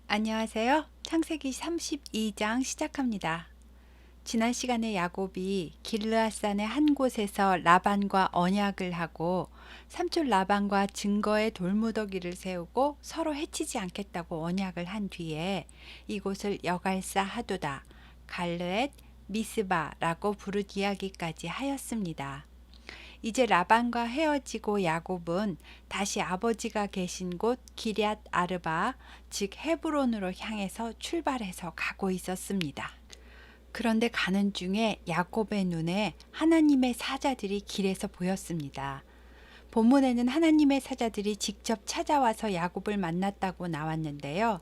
안녕하세요. 창세기 32장 시작합니다. 지난 시간에 야곱이 길르앗산의 한 곳에서 라반과 언약을 하고 삼촌 라반과 증거의 돌무더기를 세우고 서로 해치지 않겠다고 언약을 한 뒤에 이곳을 여갈사 하도다, 갈르엣, 미스바라고 부른 이야기까지 하였습니다. 이제 라반과 헤어지고 야곱은 다시 아버지가 계신 곳 기럇 아르바, 즉 헤브론으로 향해서 출발해서 가고 있었습니다. 그런데 가는 중에 야곱의 눈에 하나님의 사자들이 길에서 보였습니다. 본문에는 하나님의 사자들이 직접 찾아와서 야곱을 만났다고 나왔는데요.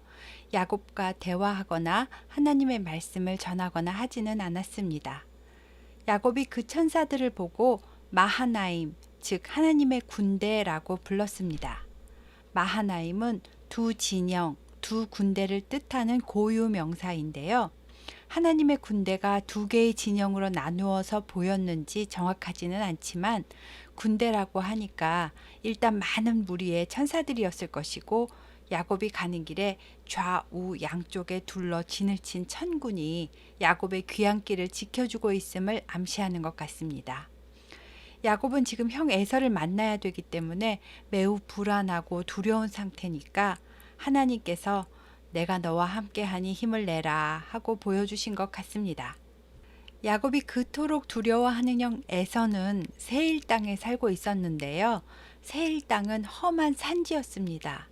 야곱과 대화하거나 하나님의 말씀을 전하거나 하지는 않았습니다. 야곱이 그 천사들을 보고 마하나임, 즉 하나님의 군대라고 불렀습니다. 마하나임은 두 진영, 두 군대를 뜻하는 고유 명사인데요. 하나님의 군대가 두 개의 진영으로 나누어서 보였는지 정확하지는 않지만 군대라고 하니까 일단 많은 무리의 천사들이었을 것이고, 야곱이 가는 길에 좌우 양쪽에 둘러 진을 친 천군이 야곱의 귀향길을 지켜주고 있음을 암시하는 것 같습니다. 야곱은 지금 형 에서를 만나야 되기 때문에 매우 불안하고 두려운 상태니까 하나님께서 내가 너와 함께하니 힘을 내라 하고 보여주신 것 같습니다. 야곱이 그토록 두려워하는 형 에서는 세일 땅에 살고 있었는데요. 세일 땅은 험한 산지였습니다.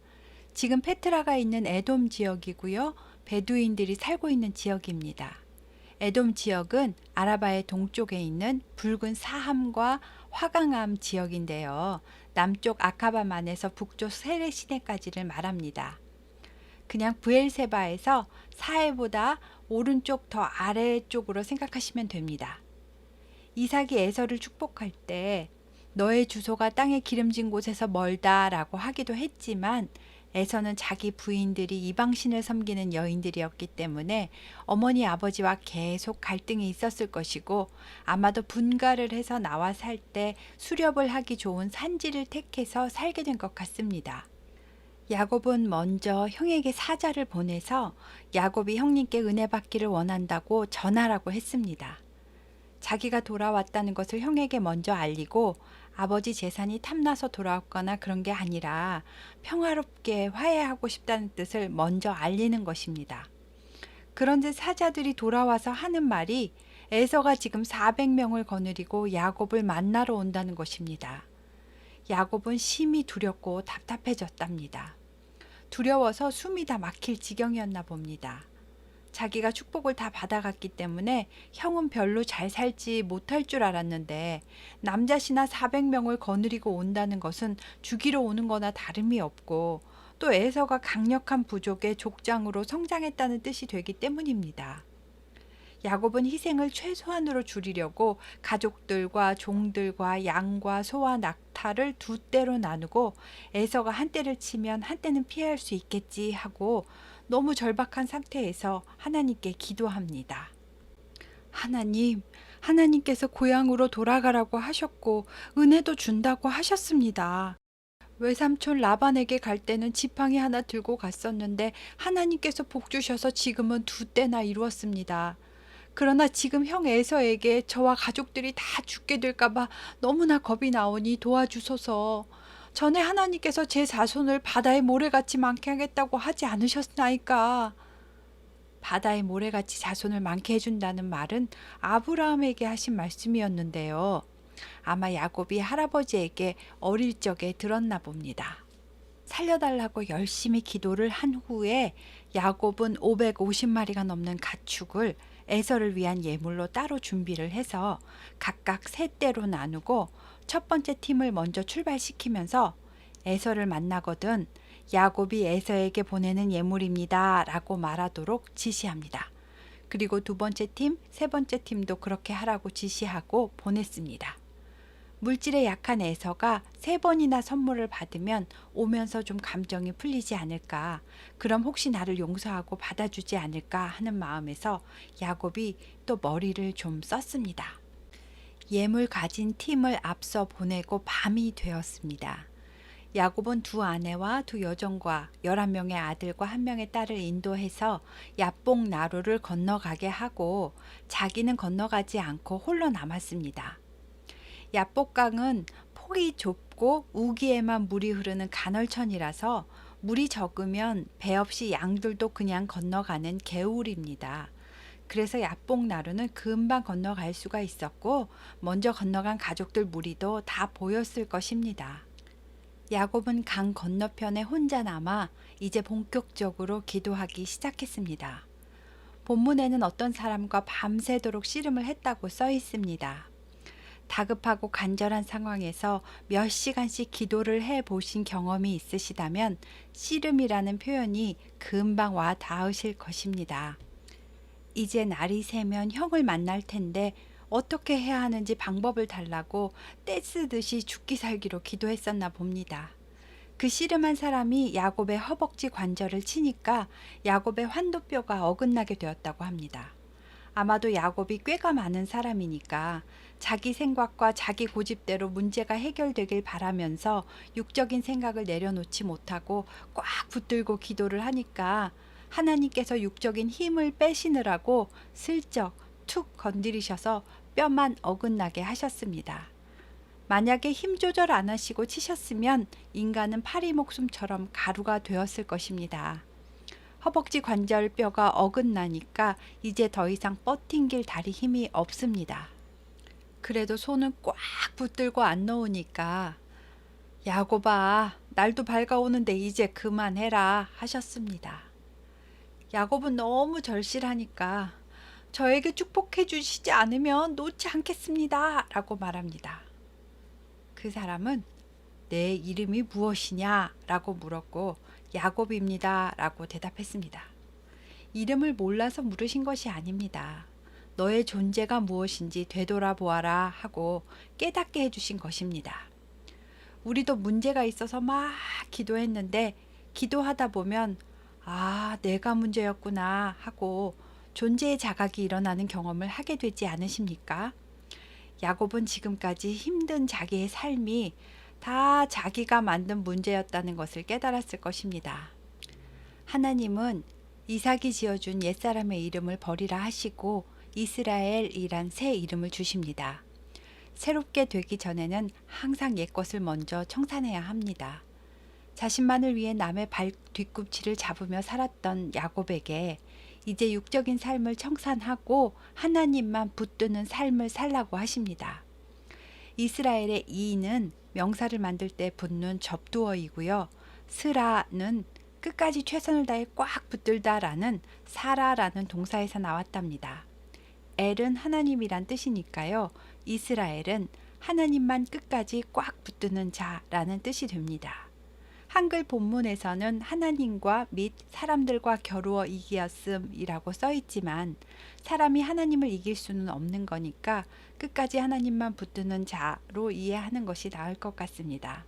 지금 페트라가 있는 에돔 지역이고요. 베두인들이 살고 있는 지역입니다. 에돔 지역은 아라바의 동쪽에 있는 붉은 사함과 화강암 지역인데요. 남쪽 아카바만에서 북쪽 세레 시내까지를 말합니다. 그냥 브엘세바에서 사해보다 오른쪽 더 아래쪽으로 생각하시면 됩니다. 이삭이 에서를 축복할 때 너의 주소가 땅에 기름진 곳에서 멀다라고 하기도 했지만 에서는 자기 부인들이 이방신을 섬기는 여인들이었기 때문에 어머니 아버지와 계속 갈등이 있었을 것이고, 아마도 분가를 해서 나와 살 때 수렵을 하기 좋은 산지를 택해서 살게 된 것 같습니다. 야곱은 먼저 형에게 사자를 보내서 야곱이 형님께 은혜 받기를 원한다고 전하라고 했습니다. 자기가 돌아왔다는 것을 형에게 먼저 알리고 아버지 재산이 탐나서 돌아왔거나 그런 게 아니라 평화롭게 화해하고 싶다는 뜻을 먼저 알리는 것입니다. 그런데 사자들이 돌아와서 하는 말이 에서가 지금 400명을 거느리고 야곱을 만나러 온다는 것입니다. 야곱은 심히 두렵고 답답해졌답니다. 두려워서 숨이 다 막힐 지경이었나 봅니다. 자기가 축복을 다 받아갔기 때문에 형은 별로 잘 살지 못할 줄 알았는데 남자시나 400명을 거느리고 온다는 것은 죽이러 오는 거나 다름이 없고, 또 에서가 강력한 부족의 족장으로 성장했다는 뜻이 되기 때문입니다. 야곱은 희생을 최소한으로 줄이려고 가족들과 종들과 양과 소와 낙타를 두 떼로 나누고 에서가 한 떼를 치면 한 떼는 피할 수 있겠지 하고 너무 절박한 상태에서 하나님께 기도합니다. 하나님께서 고향으로 돌아가라고 하셨고 은혜도 준다고 하셨습니다. 외삼촌 라반에게 갈 때는 지팡이 하나 들고 갔었는데 하나님께서 복 주셔서 지금은 두 떼나 이루었습니다. 그러나 지금 형 에서에게 저와 가족들이 다 죽게 될까봐 너무나 겁이 나오니 도와주소서. 전에 하나님께서 제 자손을 바다의 모래같이 많게 하겠다고 하지 않으셨나이까. 바다의 모래같이 자손을 많게 해준다는 말은 아브라함에게 하신 말씀이었는데요. 아마 야곱이 할아버지에게 어릴 적에 들었나 봅니다. 살려달라고 열심히 기도를 한 후에 야곱은 550마리가 넘는 가축을 에서를 위한 예물로 따로 준비를 해서 각각 세 떼로 나누고 첫 번째 팀을 먼저 출발시키면서 에서를 만나거든 야곱이 에서에게 보내는 예물입니다 라고 말하도록 지시합니다. 그리고 두 번째 팀, 세 번째 팀도 그렇게 하라고 지시하고 보냈습니다. 물질에 약한 에서가 세 번이나 선물을 받으면 오면서 좀 감정이 풀리지 않을까, 그럼 혹시 나를 용서하고 받아주지 않을까 하는 마음에서 야곱이 또 머리를 좀 썼습니다. 예물 가진 팀을 앞서 보내고 밤이 되었습니다. 야곱은 두 아내와 두 여종과 11명의 아들과 1명의 딸을 인도해서 야복 나루를 건너가게 하고 자기는 건너가지 않고 홀로 남았습니다. 야복강은 폭이 좁고 우기에만 물이 흐르는 간헐천이라서 물이 적으면 배 없이 양들도 그냥 건너가는 개울입니다. 그래서 야복 나루는 금방 건너갈 수가 있었고 먼저 건너간 가족들 무리도 다 보였을 것입니다. 야곱은 강 건너편에 혼자 남아 이제 본격적으로 기도하기 시작했습니다. 본문에는 어떤 사람과 밤새도록 씨름을 했다고 써 있습니다. 다급하고 간절한 상황에서 몇 시간씩 기도를 해 보신 경험이 있으시다면 씨름이라는 표현이 금방 와 닿으실 것입니다. 이제 날이 새면 형을 만날 텐데 어떻게 해야 하는지 방법을 달라고 떼쓰듯이 죽기 살기로 기도했었나 봅니다. 그 씨름한 사람이 야곱의 허벅지 관절을 치니까 야곱의 환도뼈가 어긋나게 되었다고 합니다. 아마도 야곱이 꾀가 많은 사람이니까 자기 생각과 자기 고집대로 문제가 해결되길 바라면서 육적인 생각을 내려놓지 못하고 꽉 붙들고 기도를 하니까 하나님께서 육적인 힘을 빼시느라고 슬쩍 툭 건드리셔서 뼈만 어긋나게 하셨습니다. 만약에 힘 조절 안 하시고 치셨으면 인간은 파리 목숨처럼 가루가 되었을 것입니다. 허벅지 관절 뼈가 어긋나니까 이제 더 이상 버팅길 다리 힘이 없습니다. 그래도 손은 꽉 붙들고 안 놓으니까 야곱아, 날도 밝아오는데 이제 그만해라 하셨습니다. 야곱은 너무 절실하니까 저에게 축복해 주시지 않으면 놓지 않겠습니다 라고 말합니다. 그 사람은 내 이름이 무엇이냐 라고 물었고 야곱입니다 라고 대답했습니다. 이름을 몰라서 물으신 것이 아닙니다. 너의 존재가 무엇인지 되돌아보아라 하고 깨닫게 해주신 것입니다. 우리도 문제가 있어서 막 기도했는데 기도하다 보면 아, 내가 문제였구나 하고 존재의 자각이 일어나는 경험을 하게 되지 않으십니까? 야곱은 지금까지 힘든 자기의 삶이 다 자기가 만든 문제였다는 것을 깨달았을 것입니다. 하나님은 이삭이 지어준 옛사람의 이름을 버리라 하시고 이스라엘이란 새 이름을 주십니다. 새롭게 되기 전에는 항상 옛것을 먼저 청산해야 합니다. 자신만을 위해 남의 발 뒤꿈치를 잡으며 살았던 야곱에게 이제 육적인 삶을 청산하고 하나님만 붙드는 삶을 살라고 하십니다. 이스라엘의 이는 명사를 만들 때 붙는 접두어이고요. 스라는 끝까지 최선을 다해 꽉 붙들다라는 사라라는 동사에서 나왔답니다. 엘은 하나님이란 뜻이니까요. 이스라엘은 하나님만 끝까지 꽉 붙드는 자라는 뜻이 됩니다. 한글 본문에서는 하나님과 및 사람들과 겨루어 이기었음이라고 써 있지만 사람이 하나님을 이길 수는 없는 거니까 끝까지 하나님만 붙드는 자로 이해하는 것이 나을 것 같습니다.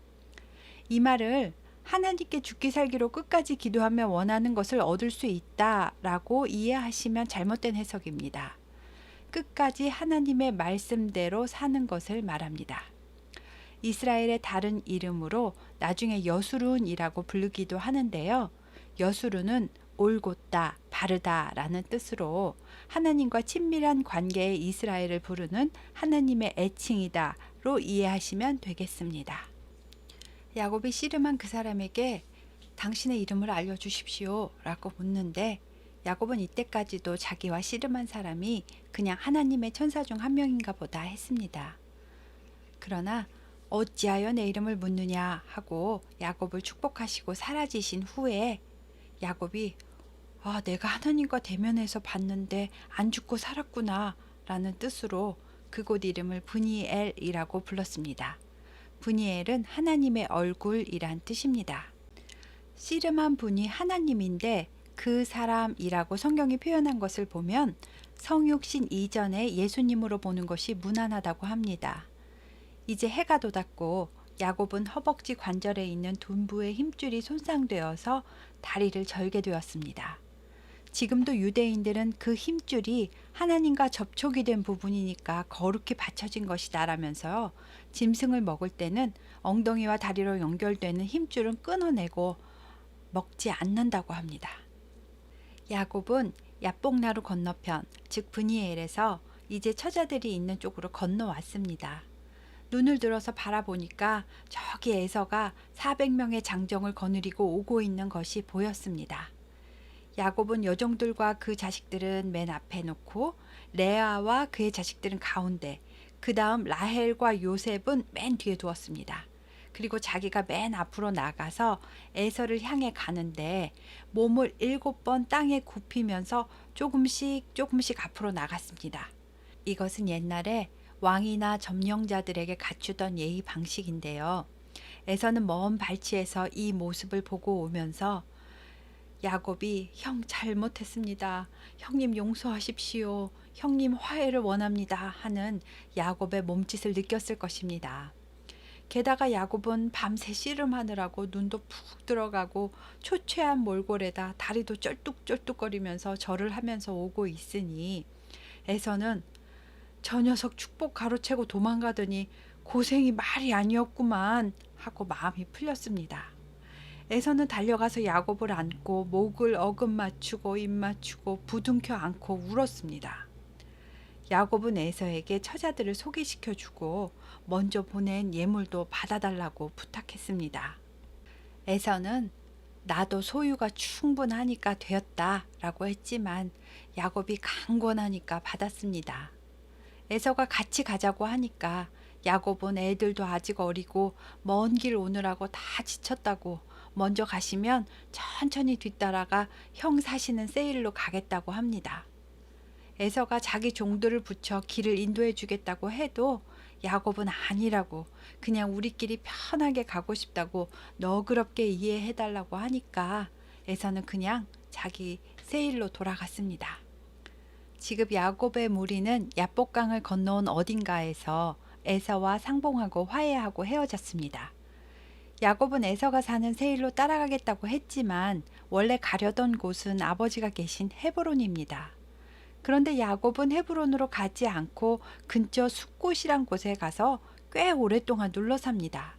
이 말을 하나님께 죽기 살기로 끝까지 기도하며 원하는 것을 얻을 수 있다라고 이해하시면 잘못된 해석입니다. 끝까지 하나님의 말씀대로 사는 것을 말합니다. 이스라엘의 다른 이름으로 나중에 여수룬이라고 부르기도 하는데요. 여수룬은 올곧다, 바르다라는 뜻으로 하나님과 친밀한 관계의 이스라엘을 부르는 하나님의 애칭이다로 이해하시면 되겠습니다. 야곱이 씨름한 그 사람에게 당신의 이름을 알려주십시오 라고 묻는데 야곱은 이때까지도 자기와 씨름한 사람이 그냥 하나님의 천사 중 한 명인가 보다 했습니다. 그러나 어찌하여 내 이름을 묻느냐 하고 야곱을 축복하시고 사라지신 후에 야곱이 내가 하나님과 대면해서 봤는데 안 죽고 살았구나 라는 뜻으로 그곳 이름을 브니엘이라고 불렀습니다. 브니엘은 하나님의 얼굴이란 뜻입니다. 씨름한 분이 하나님인데 그 사람이라고 성경이 표현한 것을 보면 성육신 이전에 예수님으로 보는 것이 무난하다고 합니다. 이제 해가 돋았고 야곱은 허벅지 관절에 있는 둔부의 힘줄이 손상되어서 다리를 절게 되었습니다. 지금도 유대인들은 그 힘줄이 하나님과 접촉이 된 부분이니까 거룩히 받쳐진 것이다라면서 짐승을 먹을 때는 엉덩이와 다리로 연결되는 힘줄은 끊어내고 먹지 않는다고 합니다. 야곱은 야복나루 건너편, 즉 브니엘에서 이제 처자들이 있는 쪽으로 건너왔습니다. 눈을 들어서 바라보니까 저기 에서가 400명의 장정을 거느리고 오고 있는 것이 보였습니다. 야곱은 여종들과 그 자식들은 맨 앞에 놓고 레아와 그의 자식들은 가운데, 그 다음 라헬과 요셉은 맨 뒤에 두었습니다. 그리고 자기가 맨 앞으로 나가서 에서를 향해 가는데 몸을 7번 땅에 굽히면서 조금씩 앞으로 나갔습니다. 이것은 옛날에 왕이나 점령자들에게 갖추던 예의 방식인데요. 에서는 먼 발치에서 이 모습을 보고 오면서 야곱이 형 잘못했습니다. 형님 용서하십시오. 형님 화해를 원합니다. 하는 야곱의 몸짓을 느꼈을 것입니다. 게다가 야곱은 밤새 씨름하느라고 눈도 푹 들어가고 초췌한 몰골에다 다리도 쩔뚝쩔뚝거리면서 절을 하면서 오고 있으니 에서는 저 녀석 축복 가로채고 도망가더니 고생이 말이 아니었구만 하고 마음이 풀렸습니다. 에서는 달려가서 야곱을 안고 목을 어금 맞추고 입 맞추고 부둥켜 안고 울었습니다. 야곱은 에서에게 처자들을 소개시켜주고 먼저 보낸 예물도 받아달라고 부탁했습니다. 에서는 나도 소유가 충분하니까 되었다 라고 했지만 야곱이 강권하니까 받았습니다. 에서가 같이 가자고 하니까 야곱은 애들도 아직 어리고 먼 길 오느라고 다 지쳤다고 먼저 가시면 천천히 뒤따라가 형 사시는 세일로 가겠다고 합니다. 에서가 자기 종들을 붙여 길을 인도해 주겠다고 해도 야곱은 아니라고 그냥 우리끼리 편하게 가고 싶다고 너그럽게 이해해 달라고 하니까 에서는 그냥 자기 세일로 돌아갔습니다. 지금 야곱의 무리는 야복강을 건너온 어딘가에서 에서와 상봉하고 화해하고 헤어졌습니다. 야곱은 에서가 사는 세일로 따라가겠다고 했지만 원래 가려던 곳은 아버지가 계신 헤브론입니다. 그런데 야곱은 헤브론으로 가지 않고 근처 숫곳이란 곳에 가서 꽤 오랫동안 눌러 삽니다.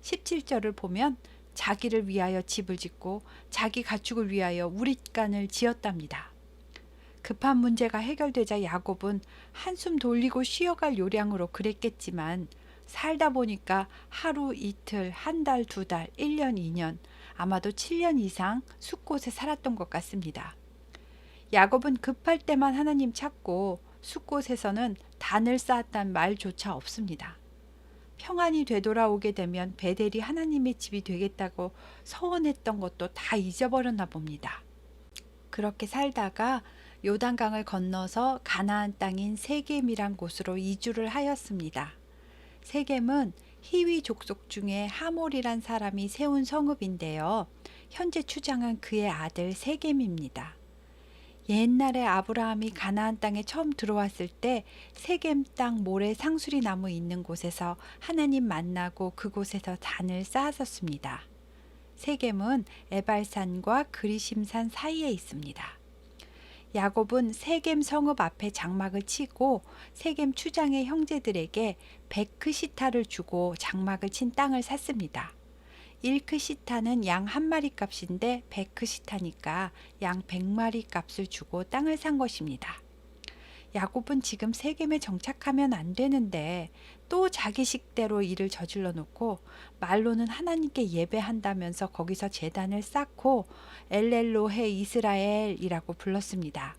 17절을 보면 자기를 위하여 집을 짓고 자기 가축을 위하여 우릿간을 지었답니다. 급한 문제가 해결되자 야곱은 한숨 돌리고 쉬어갈 요량으로 그랬겠지만 살다 보니까 하루 이틀, 한 달, 두 달, 1년, 2년, 아마도 7년 이상 숫곳에 살았던 것 같습니다. 야곱은 급할 때만 하나님 찾고 숫곳에서는 단을 쌓았단 말조차 없습니다. 평안이 되돌아오게 되면 베델이 하나님의 집이 되겠다고 서원했던 것도 다 잊어버렸나 봅니다. 그렇게 살다가 요단강을 건너서 가나안 땅인 세겜이란 곳으로 이주를 하였습니다. 세겜은 히위 족속 중에 하몰이란 사람이 세운 성읍인데요. 현재 추장은 그의 아들 세겜입니다. 옛날에 아브라함이 가나안 땅에 처음 들어왔을 때 세겜 땅 모래 상수리 나무 있는 곳에서 하나님 만나고 그곳에서 단을 쌓았었습니다. 세겜은 에발산과 그리심산 사이에 있습니다. 야곱은 세겜 성읍 앞에 장막을 치고 세겜 추장의 형제들에게 베크시타를 주고 장막을 친 땅을 샀습니다. 1크시타는 양 한 마리 값인데 베크시타니까 양 100마리 값을 주고 땅을 산 것입니다. 야곱은 지금 세겜에 정착하면 안 되는데 또 자기 식대로 일을 저질러 놓고 말로는 하나님께 예배한다면서 거기서 제단을 쌓고 엘렐로헤 이스라엘이라고 불렀습니다.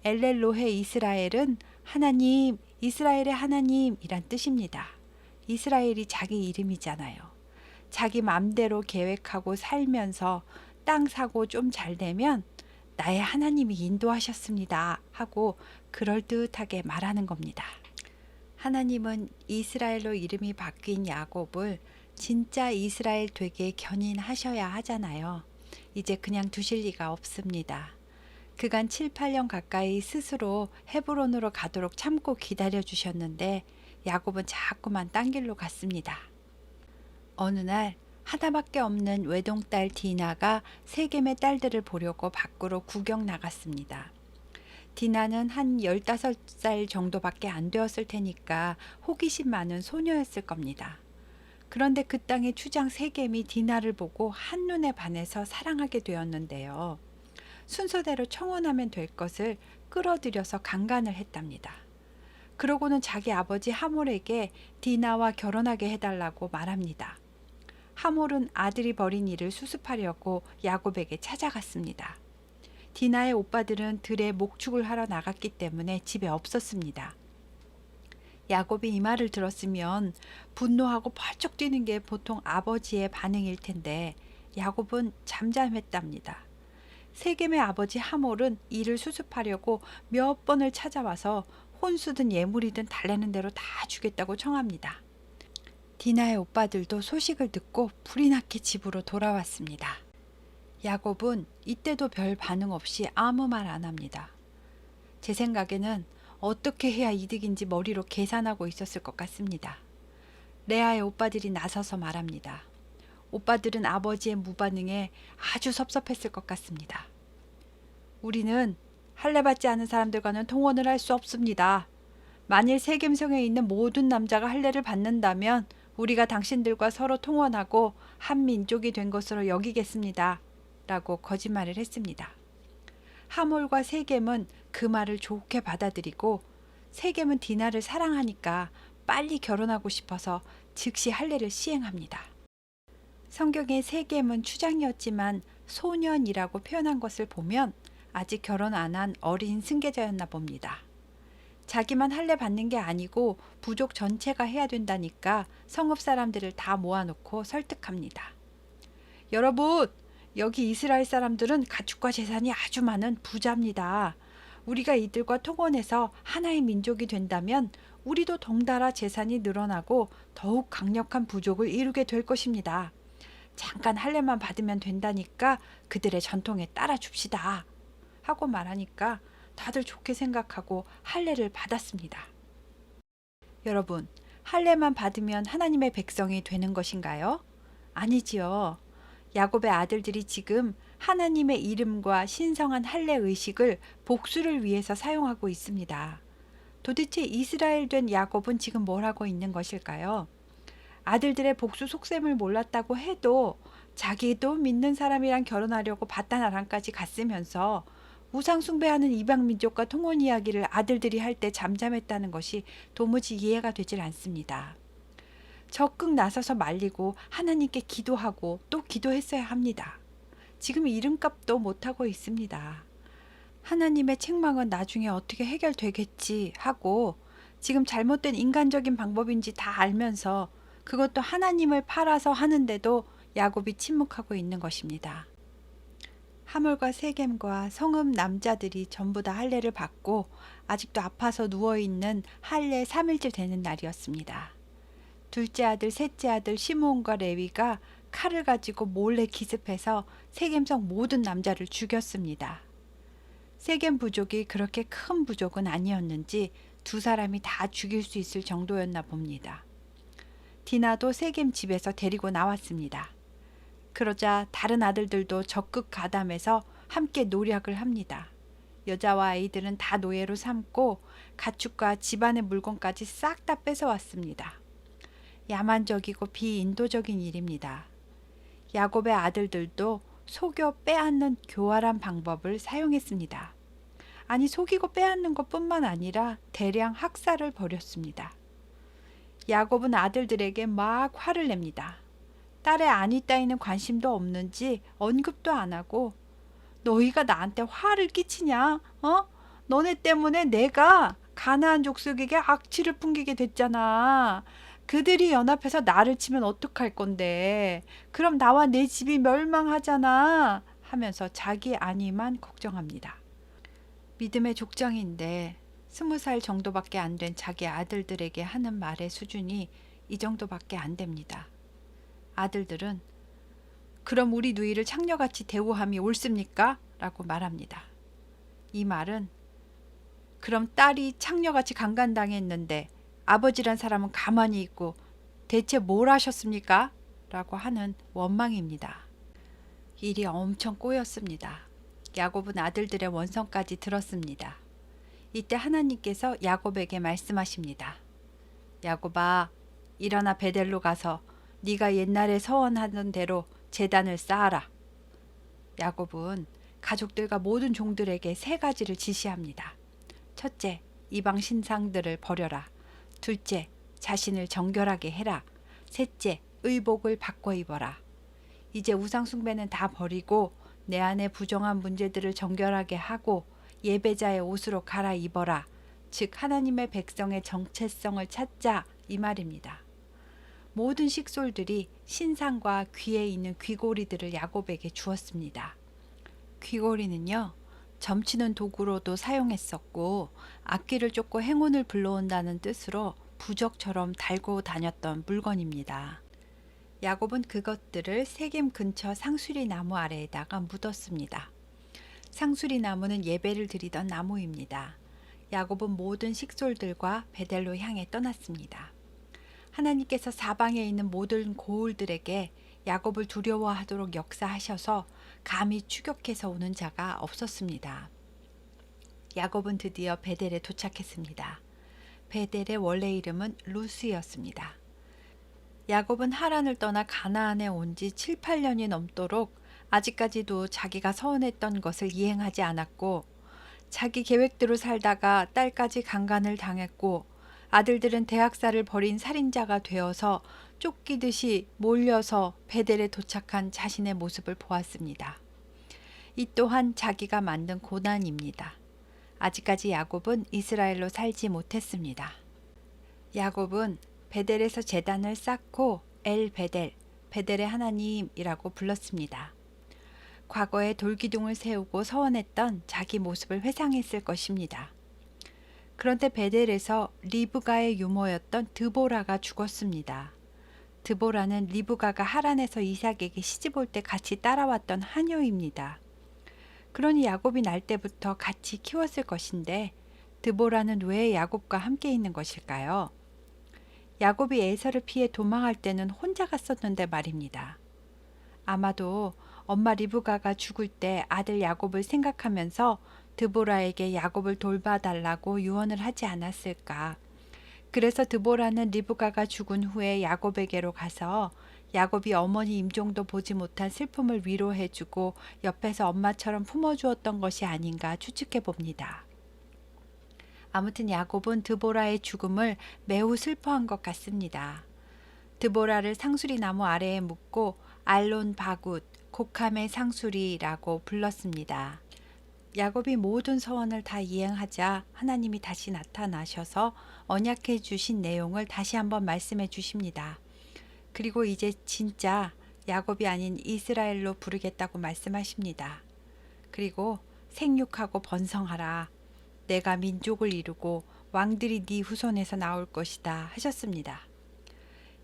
엘렐로헤 이스라엘은 하나님, 이스라엘의 하나님이란 뜻입니다. 이스라엘이 자기 이름이잖아요. 자기 맘대로 계획하고 살면서 땅 사고 좀 잘 되면 나의 하나님이 인도하셨습니다 하고 그럴듯하게 말하는 겁니다. 하나님은 이스라엘로 이름이 바뀐 야곱을 진짜 이스라엘 되게 견인하셔야 하잖아요. 이제 그냥 두실 리가 없습니다. 그간 7, 8년 가까이 스스로 헤브론으로 가도록 참고 기다려 주셨는데 야곱은 자꾸만 딴 길로 갔습니다. 어느 날 하나밖에 없는 외동딸 디나가 세겜의 딸들을 보려고 밖으로 구경 나갔습니다. 디나는 한 15살 정도밖에 안 되었을 테니까 호기심 많은 소녀였을 겁니다. 그런데 그 땅의 추장 세겜이 디나를 보고 한눈에 반해서 사랑하게 되었는데요. 순서대로 청혼하면 될 것을 끌어들여서 강간을 했답니다. 그러고는 자기 아버지 하몰에게 디나와 결혼하게 해달라고 말합니다. 하몰은 아들이 벌인 일을 수습하려고 야곱에게 찾아갔습니다. 디나의 오빠들은 들에 목축을 하러 나갔기 때문에 집에 없었습니다. 야곱이 이 말을 들었으면 분노하고 펄쩍 뛰는 게 보통 아버지의 반응일 텐데 야곱은 잠잠했답니다. 세겜의 아버지 하몰은 이를 수습하려고 몇 번을 찾아와서 혼수든 예물이든 달라는 대로 다 주겠다고 청합니다. 디나의 오빠들도 소식을 듣고 불이 나게 집으로 돌아왔습니다. 야곱은 이때도 별 반응 없이 아무 말 안 합니다. 제 생각에는 어떻게 해야 이득인지 머리로 계산하고 있었을 것 같습니다. 레아의 오빠들이 나서서 말합니다. 오빠들은 아버지의 무반응에 아주 섭섭했을 것 같습니다. 우리는 할례받지 않은 사람들과는 통혼을 할 수 없습니다. 만일 세겜성에 있는 모든 남자가 할례를 받는다면 우리가 당신들과 서로 통혼하고 한 민족이 된 것으로 여기겠습니다. 라고 거짓말을 했습니다. 하몰과 세겜은 그 말을 좋게 받아들이고 세겜은 디나를 사랑하니까 빨리 결혼하고 싶어서 즉시 할례를 시행합니다. 성경에 세겜은 추장이었지만 소년이라고 표현한 것을 보면 아직 결혼 안 한 어린 승계자였나 봅니다. 자기만 할례 받는 게 아니고 부족 전체가 해야 된다니까 성읍 사람들을 다 모아놓고 설득합니다. 여러분, 여기 이스라엘 사람들은 가축과 재산이 아주 많은 부자입니다. 우리가 이들과 통혼해서 하나의 민족이 된다면 우리도 덩달아 재산이 늘어나고 더욱 강력한 부족을 이루게 될 것입니다. 잠깐 할례만 받으면 된다니까 그들의 전통에 따라 줍시다. 하고 말하니까 다들 좋게 생각하고 할례를 받았습니다. 여러분, 할례만 받으면 하나님의 백성이 되는 것인가요? 아니지요. 야곱의 아들들이 지금 하나님의 이름과 신성한 할례 의식을 복수를 위해서 사용하고 있습니다. 도대체 이스라엘 된 야곱은 지금 뭘 하고 있는 것일까요? 아들들의 복수 속셈을 몰랐다고 해도 자기도 믿는 사람이랑 결혼하려고 바다나란까지 갔으면서 우상 숭배하는 이방 민족과 통혼 이야기를 아들들이 할 때 잠잠했다는 것이 도무지 이해가 되질 않습니다. 적극 나서서 말리고 하나님께 기도하고 또 기도했어야 합니다. 지금 이름값도 못하고 있습니다. 하나님의 책망은 나중에 어떻게 해결되겠지 하고 지금 잘못된 인간적인 방법인지 다 알면서 그것도 하나님을 팔아서 하는데도 야곱이 침묵하고 있는 것입니다. 하몰과 세겜과 성읍 남자들이 전부 다 할례를 받고 아직도 아파서 누워있는 할례 3일째 되는 날이었습니다. 둘째 아들, 셋째 아들 시므온과 레위가 칼을 가지고 몰래 기습해서 세겜성 모든 남자를 죽였습니다. 세겜 부족이 그렇게 큰 부족은 아니었는지 두 사람이 다 죽일 수 있을 정도였나 봅니다. 디나도 세겜 집에서 데리고 나왔습니다. 그러자 다른 아들들도 적극 가담해서 함께 노력을 합니다. 여자와 아이들은 다 노예로 삼고 가축과 집안의 물건까지 싹 다 뺏어왔습니다. 야만적이고 비인도적인 일입니다. 야곱의 아들들도 속여 빼앗는 교활한 방법을 사용했습니다. 아니, 속이고 빼앗는 것뿐만 아니라 대량 학살을 벌였습니다. 야곱은 아들들에게 막 화를 냅니다. 딸의 안위 따위는 관심도 없는지 언급도 안 하고 너희가 나한테 화를 끼치냐? 너네 때문에 내가 가나안 족속에게 악취를 풍기게 됐잖아. 그들이 연합해서 나를 치면 어떡할 건데. 그럼 나와 내 집이 멸망하잖아. 하면서 자기 안위만 걱정합니다. 믿음의 족장인데 20살 정도밖에 안 된 자기 아들들에게 하는 말의 수준이 이 정도밖에 안 됩니다. 아들들은 그럼 우리 누이를 창녀같이 대우함이 옳습니까? 라고 말합니다. 이 말은 그럼 딸이 창녀같이 강간당했는데 아버지란 사람은 가만히 있고 대체 뭘 하셨습니까? 라고 하는 원망입니다. 일이 엄청 꼬였습니다. 야곱은 아들들의 원성까지 들었습니다. 이때 하나님께서 야곱에게 말씀하십니다. 야곱아, 일어나 베델로 가서 네가 옛날에 서원하던 대로 제단을 쌓아라. 야곱은 가족들과 모든 종들에게 세 가지를 지시합니다. 첫째, 이방 신상들을 버려라. 둘째, 자신을 정결하게 해라. 셋째, 의복을 바꿔 입어라. 이제 우상 숭배는 다 버리고 내 안에 부정한 문제들을 정결하게 하고 예배자의 옷으로 갈아입어라. 즉 하나님의 백성의 정체성을 찾자 이 말입니다. 모든 식솔들이 신상과 귀에 있는 귀고리들을 야곱에게 주었습니다. 귀고리는요, 점치는 도구로도 사용했었고 악귀를 쫓고 행운을 불러온다는 뜻으로 부적처럼 달고 다녔던 물건입니다. 야곱은 그것들을 세겜 근처 상수리 나무 아래에다가 묻었습니다. 상수리 나무는 예배를 드리던 나무입니다. 야곱은 모든 식솔들과 베델로 향해 떠났습니다. 하나님께서 사방에 있는 모든 고울들에게 야곱을 두려워하도록 역사하셔서 감히 추격해서 오는 자가 없었습니다. 야곱은 드디어 베델에 도착했습니다. 베델의 원래 이름은 루스였습니다. 야곱은 하란을 떠나 가나안에 온 지 7, 8년이 넘도록 아직까지도 자기가 서원했던 것을 이행하지 않았고 자기 계획대로 살다가 딸까지 강간을 당했고 아들들은 대학살을 벌인 살인자가 되어서 쫓기듯이 몰려서 베델에 도착한 자신의 모습을 보았습니다. 이 또한 자기가 만든 고난입니다. 아직까지 야곱은 이스라엘로 살지 못했습니다. 야곱은 베델에서 제단을 쌓고 엘 베델, 베델의 하나님이라고 불렀습니다. 과거에 돌기둥을 세우고 서원했던 자기 모습을 회상했을 것입니다. 그런데 베델에서 리브가의 유모였던 드보라가 죽었습니다. 드보라는 리브가가 하란에서 이삭에게 시집올 때 같이 따라왔던 하녀입니다. 그러니 야곱이 날 때부터 같이 키웠을 것인데 드보라는 왜 야곱과 함께 있는 것일까요? 야곱이 에서를 피해 도망할 때는 혼자 갔었는데 말입니다. 아마도 엄마 리브가가 죽을 때 아들 야곱을 생각하면서 드보라에게 야곱을 돌봐달라고 유언을 하지 않았을까. 그래서 드보라는 리브가가 죽은 후에 야곱에게로 가서 야곱이 어머니 임종도 보지 못한 슬픔을 위로해주고 옆에서 엄마처럼 품어주었던 것이 아닌가 추측해 봅니다. 아무튼 야곱은 드보라의 죽음을 매우 슬퍼한 것 같습니다. 드보라를 상수리 나무 아래에 묻고 알론 바굿, 곡함의 상수리라고 불렀습니다. 야곱이 모든 서원을 다 이행하자 하나님이 다시 나타나셔서 언약해 주신 내용을 다시 한번 말씀해 주십니다. 그리고 이제 진짜 야곱이 아닌 이스라엘로 부르겠다고 말씀하십니다. 그리고 생육하고 번성하라. 내가 민족을 이루고 왕들이 네 후손에서 나올 것이다 하셨습니다.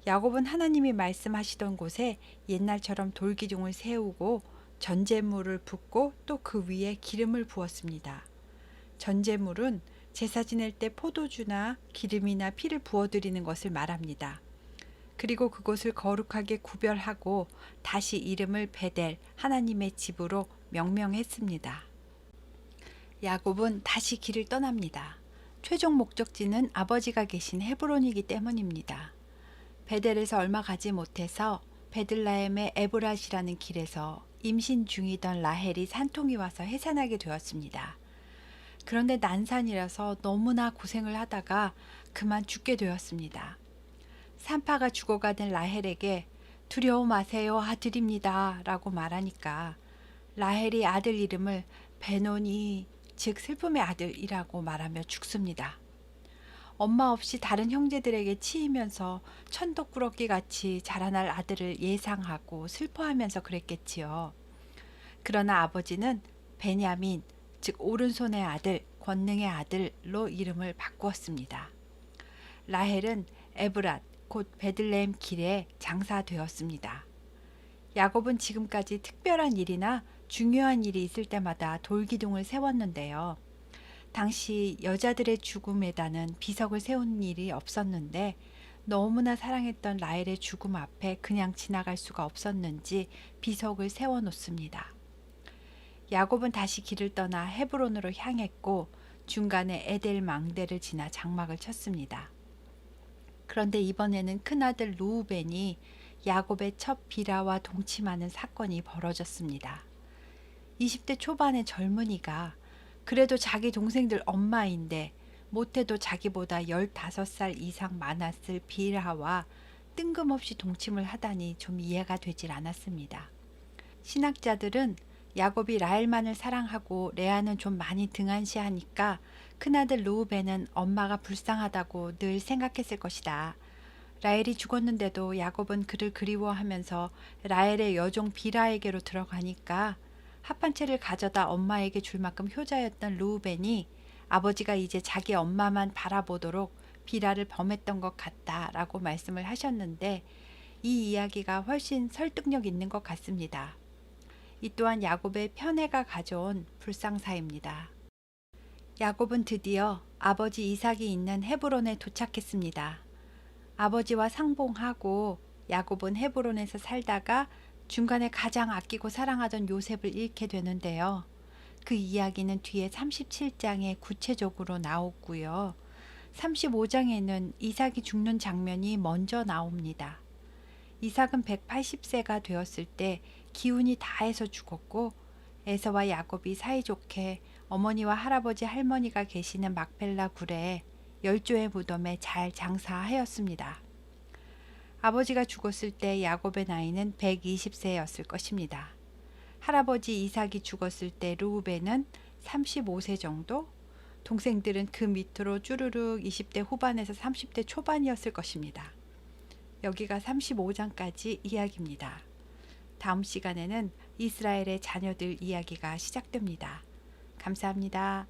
야곱은 하나님이 말씀하시던 곳에 옛날처럼 돌기둥을 세우고 전제물을 붓고 또 그 위에 기름을 부었습니다. 전제물은 제사 지낼 때 포도주나 기름이나 피를 부어드리는 것을 말합니다. 그리고 그곳을 거룩하게 구별하고 다시 이름을 베델, 하나님의 집으로 명명했습니다. 야곱은 다시 길을 떠납니다. 최종 목적지는 아버지가 계신 헤브론이기 때문입니다. 베델에서 얼마 가지 못해서 베들라헴의 에브랏이라는 길에서 임신 중이던 라헬이 산통이 와서 해산하게 되었습니다. 그런데 난산이라서 너무나 고생을 하다가 그만 죽게 되었습니다. 산파가 죽어가는 라헬에게 두려워 마세요 아들입니다 라고 말하니까 라헬이 아들 이름을 베노니 즉 슬픔의 아들이라고 말하며 죽습니다. 엄마 없이 다른 형제들에게 치이면서 천덕꾸러기 같이 자라날 아들을 예상하고 슬퍼하면서 그랬겠지요. 그러나 아버지는 베냐민, 즉 오른손의 아들, 권능의 아들로 이름을 바꾸었습니다. 라헬은 에브랏, 곧 베들레헴 길에 장사되었습니다. 야곱은 지금까지 특별한 일이나 중요한 일이 있을 때마다 돌기둥을 세웠는데요. 당시 여자들의 죽음에다는 비석을 세운 일이 없었는데 너무나 사랑했던 라헬의 죽음 앞에 그냥 지나갈 수가 없었는지 비석을 세워놓습니다. 야곱은 다시 길을 떠나 헤브론으로 향했고 중간에 에델 망대를 지나 장막을 쳤습니다. 그런데 이번에는 큰아들 루우벤이 야곱의 첫 비라와 동침하는 사건이 벌어졌습니다. 20대 초반의 젊은이가 그래도 자기 동생들 엄마인데 못해도 자기보다 15살 이상 많았을 빌하와 뜬금없이 동침을 하다니 좀 이해가 되질 않았습니다. 신학자들은 야곱이 라헬만을 사랑하고 레아는 좀 많이 등한시하니까 큰아들 르우벤은 엄마가 불쌍하다고 늘 생각했을 것이다. 라헬이 죽었는데도 야곱은 그를 그리워하면서 라헬의 여종 빌하에게로 들어가니까 합판체를 가져다 엄마에게 줄 만큼 효자였던 르우벤이 아버지가 이제 자기 엄마만 바라보도록 빌하를 범했던 것 같다라고 말씀을 하셨는데 이 이야기가 훨씬 설득력 있는 것 같습니다. 이 또한 야곱의 편애가 가져온 불상사입니다. 야곱은 드디어 아버지 이삭이 있는 헤브론에 도착했습니다. 아버지와 상봉하고 야곱은 헤브론에서 살다가 중간에 가장 아끼고 사랑하던 요셉을 잃게 되는데요. 그 이야기는 뒤에 37장에 구체적으로 나오고요. 35장에는 이삭이 죽는 장면이 먼저 나옵니다. 이삭은 180세가 되었을 때 기운이 다해서 죽었고 에서와 야곱이 사이좋게 어머니와 할아버지 할머니가 계시는 막펠라 굴에 열조의 무덤에 잘 장사하였습니다. 아버지가 죽었을 때 야곱의 나이는 120세였을 것입니다. 할아버지 이삭이 죽었을 때 르우벤은 35세 정도? 동생들은 그 밑으로 쭈루룩 20대 후반에서 30대 초반이었을 것입니다. 여기가 35장까지 이야기입니다. 다음 시간에는 이스라엘의 자녀들 이야기가 시작됩니다. 감사합니다.